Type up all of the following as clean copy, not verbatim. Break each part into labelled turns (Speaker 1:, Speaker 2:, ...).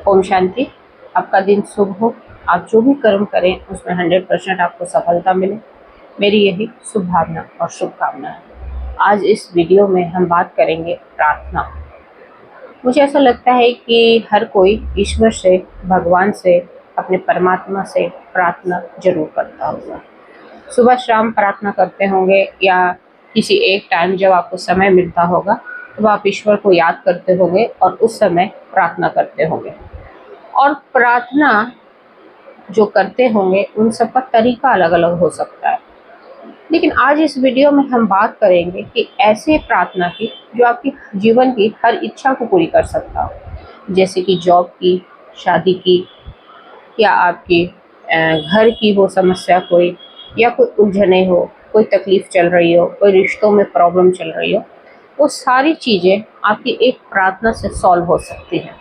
Speaker 1: ओम शांति। आपका दिन शुभ हो। आप जो भी कर्म करें उसमें 100% आपको सफलता मिले, मेरी यही शुभ भावना और शुभकामना है। आज इस वीडियो में हम बात करेंगे प्रार्थना। मुझे ऐसा लगता है कि हर कोई ईश्वर से, भगवान से, अपने परमात्मा से प्रार्थना जरूर करता होगा। सुबह शाम प्रार्थना करते होंगे या किसी एक टाइम जब आपको समय मिलता होगा तो आप ईश्वर को याद करते होंगे और उस समय प्रार्थना करते होंगे। और प्रार्थना जो करते होंगे उन सब का तरीका अलग अलग हो सकता है, लेकिन आज इस वीडियो में हम बात करेंगे कि ऐसे प्रार्थना की जो आपकी जीवन की हर इच्छा को पूरी कर सकता हो, जैसे कि जॉब की, शादी की, या आपकी घर की हो समस्या कोई, या कोई उलझने हो, कोई तकलीफ चल रही हो, कोई रिश्तों में प्रॉब्लम चल रही हो, वो सारी चीज़ें आपकी एक प्रार्थना से सॉल्व हो सकती हैं।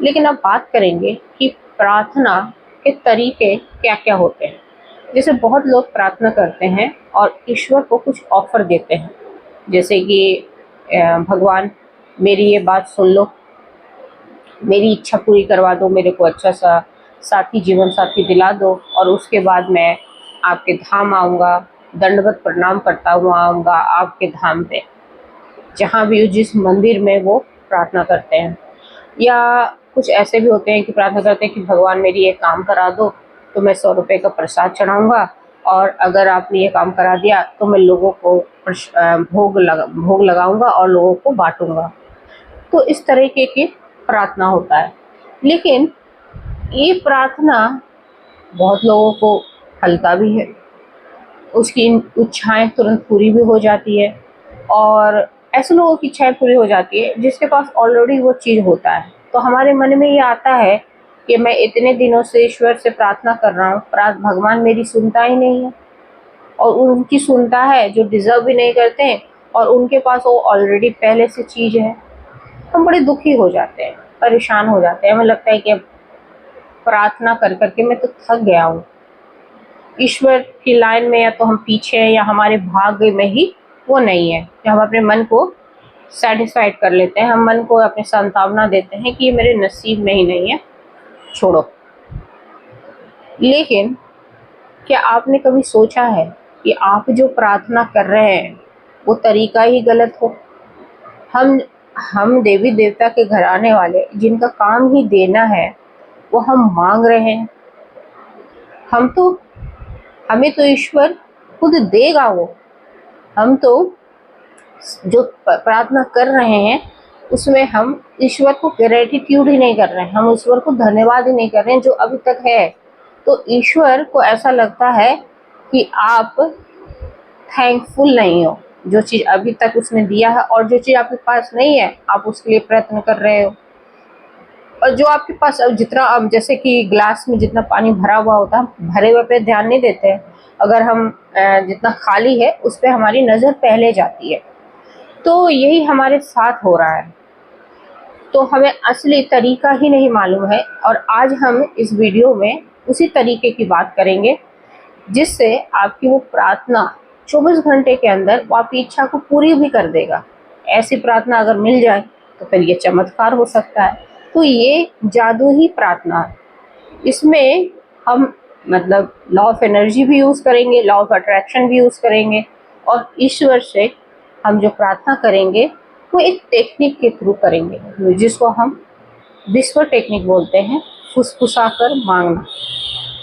Speaker 1: लेकिन अब बात करेंगे कि प्रार्थना के तरीके क्या क्या होते हैं। जैसे बहुत लोग प्रार्थना करते हैं और ईश्वर को कुछ ऑफर देते हैं, जैसे कि भगवान मेरी ये बात सुन लो, मेरी इच्छा पूरी करवा दो, मेरे को अच्छा सा साथी, जीवन साथी दिला दो, और उसके बाद मैं आपके धाम आऊँगा, दंडवत प्रणाम करता हुआ आऊँगा आपके धाम पे, जहाँ भी जिस मंदिर में वो प्रार्थना करते हैं। या कुछ ऐसे भी होते हैं कि प्रार्थना करते हैं कि भगवान मेरी ये काम करा दो तो मैं 100 रुपये का प्रसाद चढ़ाऊँगा, और अगर आपने ये काम करा दिया तो मैं लोगों को भोग लगाऊंगा और लोगों को बांटूंगा। तो इस तरीके की प्रार्थना होता है। लेकिन ये प्रार्थना बहुत लोगों को हल्का भी है, उसकी इच्छाएं तुरंत पूरी भी हो जाती है, और ऐसे लोगों की इच्छाएं पूरी हो जाती है जिसके पास ऑलरेडी वो चीज़ होता है। तो हमारे मन में ये आता है कि मैं इतने दिनों से ईश्वर से प्रार्थना कर रहा हूँ, भगवान मेरी सुनता ही नहीं है, और उनकी सुनता है जो डिज़र्व भी नहीं करते हैं, और उनके पास वो ऑलरेडी पहले से चीज़ है। हम बड़े दुखी हो जाते हैं, परेशान हो जाते हैं। हमें लगता है कि अब प्रार्थना कर करके मैं तो थक गया हूँ। ईश्वर की लाइन में या तो हम पीछे हैं या हमारे भाग्य में ही वो नहीं है, कि हम अपने मन को सेटिस्फाइड कर लेते हैं, हम मन को अपने सांत्वना देते हैं कि ये मेरे नसीब में ही नहीं है, छोड़ो। लेकिन क्या आपने कभी सोचा है कि आप जो प्रार्थना कर रहे हैं वो तरीका ही गलत हो? हम देवी देवता के घर आने वाले, जिनका काम ही देना है, वो हम मांग रहे हैं। हमें तो ईश्वर खुद देगा। वो हम तो जो प्रार्थना कर रहे हैं उसमें हम ईश्वर को ग्रेटिट्यूड ही नहीं कर रहे हैं, हम ईश्वर को धन्यवाद ही नहीं कर रहे हैं जो अभी तक है। तो ईश्वर को ऐसा लगता है कि आप थैंकफुल नहीं हो, जो चीज़ अभी तक उसने दिया है, और जो चीज़ आपके पास नहीं है आप उसके लिए प्रयत्न कर रहे हो। और जो आपके पास अब जितना, अब जैसे कि ग्लास में जितना पानी भरा हुआ होता है, भरे हुए पे ध्यान नहीं देते हैं, अगर हम जितना खाली है उस पर हमारी नज़र पहले जाती है। तो यही हमारे साथ हो रहा है। तो हमें असली तरीका ही नहीं मालूम है, और आज हम इस वीडियो में उसी तरीके की बात करेंगे जिससे आपकी वो प्रार्थना 24 घंटे के अंदर वो आपकी इच्छा को पूरी भी कर देगा। ऐसी प्रार्थना अगर मिल जाए तो फिर ये चमत्कार हो सकता है। तो ये जादू ही प्रार्थना है। इसमें हम मतलब लॉ ऑफ एनर्जी भी यूज़ करेंगे, लॉ ऑफ अट्रैक्शन भी यूज़ करेंगे, और ईश्वर से हम जो प्रार्थना करेंगे वो एक टेक्निक के थ्रू करेंगे, जिसको हम विस्पर टेक्निक बोलते हैं, फुसफुसा कर मांगना।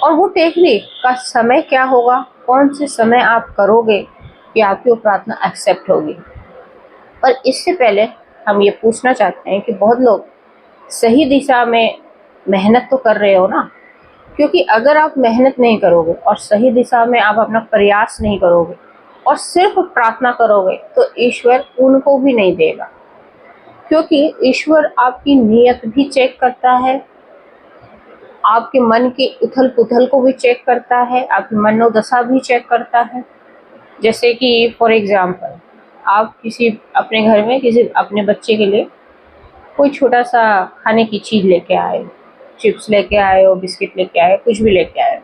Speaker 1: और वो टेक्निक का समय क्या होगा, कौन से समय आप करोगे कि आपकी वो प्रार्थना एक्सेप्ट होगी। पर इससे पहले हम ये पूछना चाहते हैं कि बहुत लोग सही दिशा में मेहनत तो कर रहे हो ना? क्योंकि अगर आप मेहनत नहीं करोगे और सही दिशा में आप अपना प्रयास नहीं करोगे और सिर्फ प्रार्थना करोगे तो ईश्वर उनको भी नहीं देगा, क्योंकि ईश्वर आपकी नीयत भी चेक करता है, आपके मन की उथल पुथल को भी चेक करता है, आपकी मनोदशा भी चेक करता है। जैसे कि फॉर एग्जांपल, आप किसी अपने घर में किसी अपने बच्चे के लिए कोई छोटा सा खाने की चीज़ लेके आए, चिप्स लेके आए हो, बिस्किट लेके आए, कुछ भी लेके आए,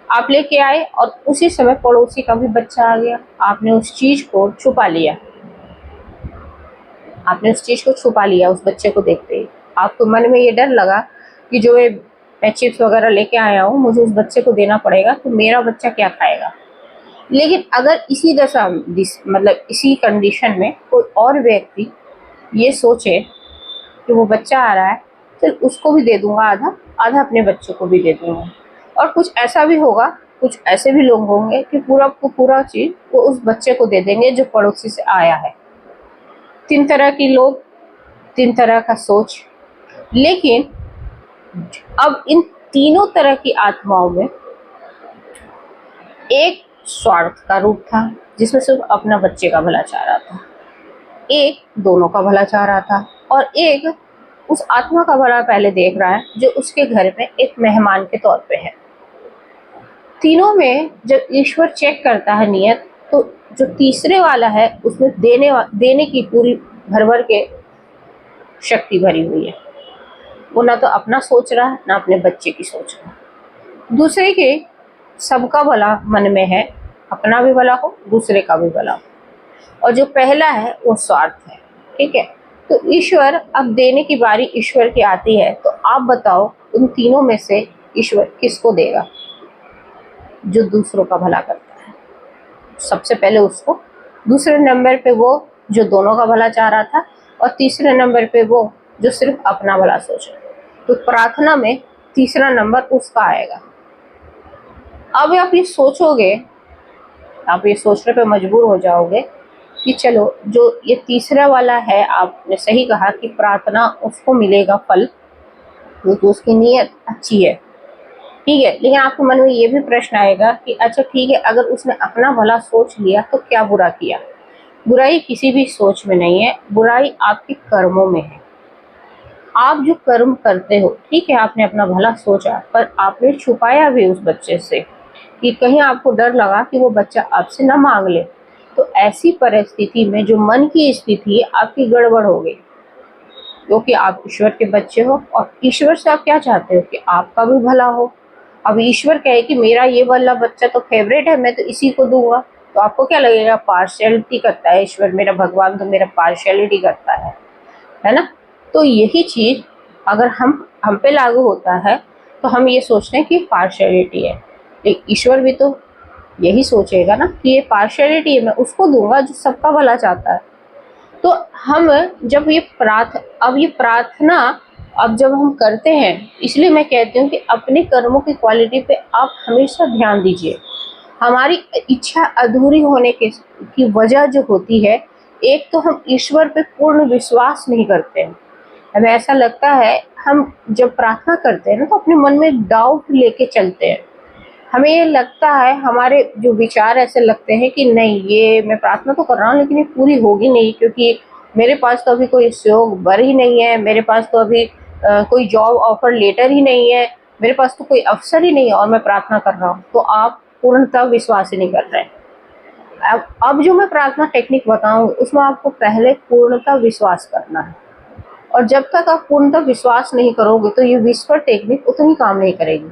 Speaker 1: आप लेके आए और उसी समय पड़ोसी का भी बच्चा आ गया, आपने उस चीज़ को छुपा लिया, आपने उस चीज़ को छुपा लिया उस बच्चे को देखते ही। आपको मन में ये डर लगा कि जो मैं चिप्स वगैरह लेके आया हूँ मुझे उस बच्चे को देना पड़ेगा, तो मेरा बच्चा क्या खाएगा। लेकिन अगर इसी दशा मतलब इसी कंडीशन में कोई और व्यक्ति ये सोचे कि वो बच्चा आ रहा है, चल उसको भी दे दूंगा आधा, आधा अपने बच्चों को भी दे दूंगा। और कुछ ऐसा भी होगा, कुछ ऐसे भी लोग होंगे कि पूरा को पूरा चीज वो उस बच्चे को दे देंगे जो पड़ोसी से आया है। 3 तरह के लोग, 3 तरह का सोच। लेकिन अब इन तीनों तरह की आत्माओं में एक स्वार्थ का रूप था जिसमें सिर्फ अपना बच्चे का भला चाह रहा था, एक दोनों का भला चाह रहा था, और एक उस आत्मा का भला पहले देख रहा है जो उसके घर में एक मेहमान के तौर पे है। तीनों में जब ईश्वर चेक करता है नियत, तो जो तीसरे वाला है उसमें देने की पूरी भर के शक्ति भरी हुई है। वो ना तो अपना सोच रहा है ना अपने बच्चे की सोच रहा है। दूसरे के सबका भला मन में है, अपना भी भला हो दूसरे का भी भला हो। और जो पहला है वो स्वार्थ है। ठीक है, तो ईश्वर, अब देने की बारी ईश्वर की आती है, तो आप बताओ उन तीनों में से ईश्वर किसको देगा? जो दूसरों का भला करता है सबसे पहले उसको, दूसरे नंबर पे वो जो दोनों का भला चाह रहा था, और तीसरे नंबर पे वो जो सिर्फ अपना भला सोच रहा है। तो प्रार्थना में तीसरा नंबर उसका आएगा। अब आप ये सोचोगे, आप ये सोचने पे मजबूर हो जाओगे कि चलो जो ये तीसरा वाला है, आपने सही कहा कि प्रार्थना उसको मिलेगा फल क्योंकि उसकी नीयत अच्छी है। ठीक है, लेकिन आपके मन में ये भी प्रश्न आएगा कि अच्छा ठीक है, अगर उसने अपना भला सोच लिया तो क्या बुरा किया? बुराई किसी भी सोच में नहीं है, बुराई आपके कर्मों में है। आप जो कर्म करते हो, ठीक है, आपने अपना भला सोचा पर आपने छुपाया भी उस बच्चे से कि कहीं आपको डर लगा कि वो बच्चा आपसे ना मांग ले, तो ऐसी परिस्थिति में जो मन की स्थिति है आपकी गड़बड़ हो गई, क्योंकि आप ईश्वर के बच्चे हो और ईश्वर से आप क्या चाहते हो कि आपका भी भला हो। अब ईश्वर कहे कि मेरा ये वाला बच्चा तो फेवरेट है, मैं तो इसी को दूंगा, तो आपको क्या लगेगा? पार्शियलिटी करता है ईश्वर, मेरा भगवान तो मेरा पार्शियलिटी करता है ना। तो यही चीज अगर हम पे लागू होता है तो हम ये सोचते हैं कि पार्शियलिटी है, लेकिन ईश्वर भी तो यही सोचेगा ना कि ये पार्शियलिटी है, मैं उसको दूंगा जो सबका भला चाहता है। तो हम जब ये प्रार्थना अब जब हम करते हैं, इसलिए मैं कहती हूँ कि अपने कर्मों की क्वालिटी पे आप हमेशा ध्यान दीजिए। हमारी इच्छा अधूरी होने की वजह जो होती है, एक तो हम ईश्वर पे पूर्ण विश्वास नहीं करते हैं। हमें ऐसा लगता है, हम जब प्रार्थना करते हैं ना तो अपने मन में डाउट लेके चलते हैं। हमें ये लगता है, हमारे जो विचार ऐसे लगते हैं कि नहीं, ये मैं प्रार्थना तो कर रहा हूँ लेकिन ये पूरी होगी नहीं, क्योंकि मेरे पास तो अभी कोई सहयोग वर ही नहीं है, मेरे पास तो अभी कोई जॉब ऑफर लेटर ही नहीं है, मेरे पास तो कोई अवसर ही नहीं है और मैं प्रार्थना कर रहा हूँ। तो आप पूर्णतः विश्वास ही नहीं कर रहे हैं। अब जो मैं प्रार्थना टेक्निक बताऊँ उसमें आपको पहले पूर्णतः विश्वास करना है, और जब तक आप पूर्णतः विश्वास नहीं करोगे तो ये विस्पर टेक्निक उतनी काम नहीं करेगी।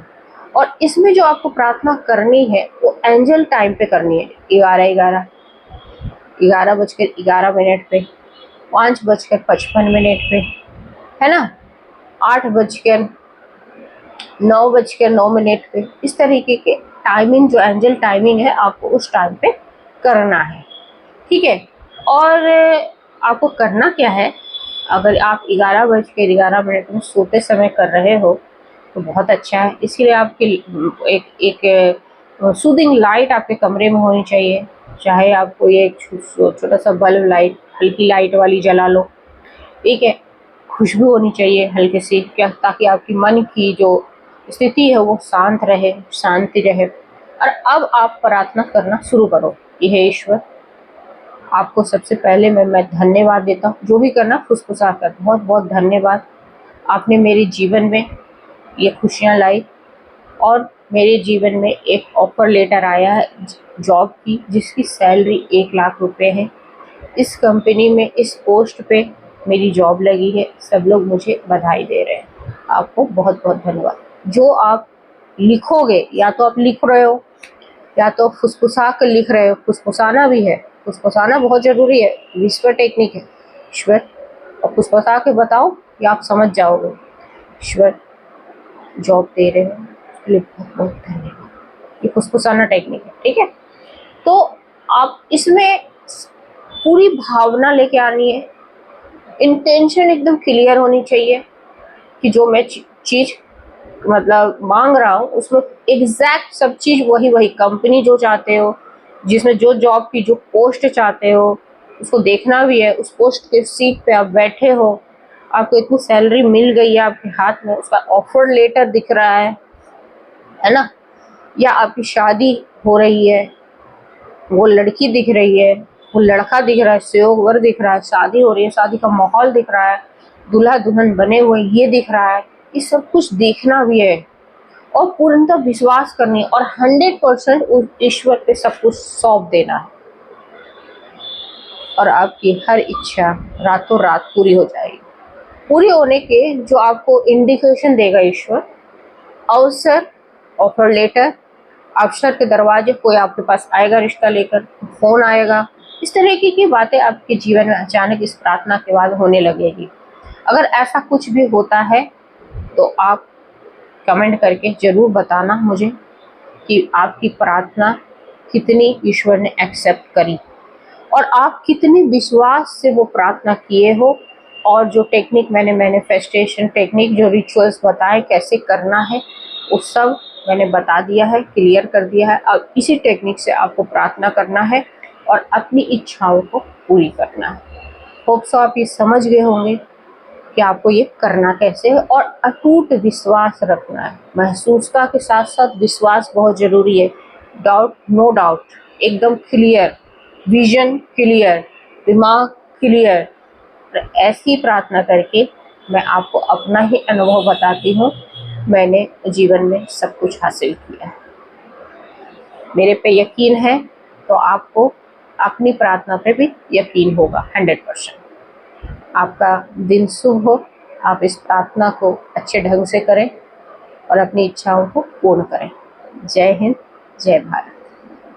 Speaker 1: और इसमें जो आपको प्रार्थना करनी है वो एंजल टाइम पे करनी है, 11:11 पे, 5:55 पे, है ना, 8:09 पे, इस तरीके के टाइमिंग, जो एंजल टाइमिंग है आपको उस टाइम पे करना है। ठीक है, और आपको करना क्या है, अगर आप 11:11 में सोते समय कर रहे हो तो बहुत अच्छा है। इसके लिए आपकी एक सूदिंग लाइट आपके कमरे में होनी चाहिए, चाहे आप कोई एक छोटा सा बल्ब लाइट, हल्की लाइट वाली जला लो। ठीक है, खुशबू होनी चाहिए हल्की सी, क्या, ताकि आपकी मन की जो स्थिति है वो शांत रहे, शांति रहे। और अब आप प्रार्थना करना शुरू करो कि हे ईश्वर, आपको सबसे पहले मैं धन्यवाद देता हूँ, जो भी करना फुसफुसा कर, बहुत बहुत धन्यवाद। आपने मेरे जीवन में ये खुशियाँ लाई, और मेरे जीवन में एक ऑफर लेटर आया है जॉब की जिसकी सैलरी 1 लाख रुपए है। इस कंपनी में इस पोस्ट पे मेरी जॉब लगी है, सब लोग मुझे बधाई दे रहे हैं। आपको बहुत बहुत धन्यवाद। जो आप लिखोगे, या तो आप लिख रहे हो या तो फुसफुसा कर लिख रहे हो, फुसफुसाना भी है, फुसफुसाना बहुत जरूरी है, विस्पर टेक्निक है ईश्वर। और फुसफुसा के बताओ ये आप समझ जाओगे। ईश्वर जॉब दे रहे हैं उसके लिए बहुत बहुत धन्यवाद। ये फुसफुसाना टेक्निक है, ठीक है। तो आप इसमें पूरी भावना लेके आनी है, इंटेंशन एकदम क्लियर होनी चाहिए कि जो मैं चीज मतलब मांग रहा हूँ उसमें एग्जैक्ट सब चीज वही वही कंपनी जो चाहते हो, जिसमें जो जॉब की जो पोस्ट चाहते हो उसको देखना भी है। उस पोस्ट के सीट पे आप बैठे हो, आपको इतनी सैलरी मिल गई है आपके हाथ में, उसका ऑफर लेटर दिख रहा है ना, या आपकी शादी हो रही है, वो लड़की दिख रही है, वो लड़का दिख रहा है, सुयोग वर दिख रहा है, शादी हो रही है, शादी का माहौल दिख रहा है, दूल्हा दुल्हन बने हुए ये दिख रहा है, ये सब कुछ देखना भी है और पूर्णतः विश्वास करनी है और 100% उस ईश्वर पे सब कुछ सौंप देना है और आपकी हर इच्छा रातों रात पूरी हो जाएगी। पूरी होने के जो आपको इंडिकेशन देगा ईश्वर, अवसर, ऑफर लेटर, अवसर के दरवाजे, कोई आपके पास आएगा रिश्ता लेकर, फोन आएगा, इस तरह की बातें आपके जीवन में अचानक इस प्रार्थना के बाद होने लगेगी। अगर ऐसा कुछ भी होता है तो आप कमेंट करके जरूर बताना मुझे कि आपकी प्रार्थना कितनी ईश्वर ने एक्सेप्ट करी और आप कितने विश्वास से वो प्रार्थना किए हो। और जो टेक्निक मैंने मैनिफेस्टेशन टेक्निक, जो रिचुअल्स बताए कैसे करना है, वो सब मैंने बता दिया है, क्लियर कर दिया है। अब इसी टेक्निक से आपको प्रार्थना करना है और अपनी इच्छाओं को पूरी करना है। होप सो आप ये समझ गए होंगे कि आपको ये करना कैसे है और अटूट विश्वास रखना है। महसूसता के साथ साथ विश्वास बहुत जरूरी है। डाउट नो डाउट, एकदम क्लियर, विजन क्लियर, दिमाग क्लियर। ऐसी प्रार्थना करके मैं आपको अपना ही अनुभव बताती हूँ, मैंने जीवन में सब कुछ हासिल किया है। मेरे पे यकीन है तो आपको अपनी प्रार्थना पे भी यकीन होगा 100%। आपका दिन शुभ हो, आप इस प्रार्थना को अच्छे ढंग से करें और अपनी इच्छाओं को पूर्ण करें। जय हिंद, जय भारत।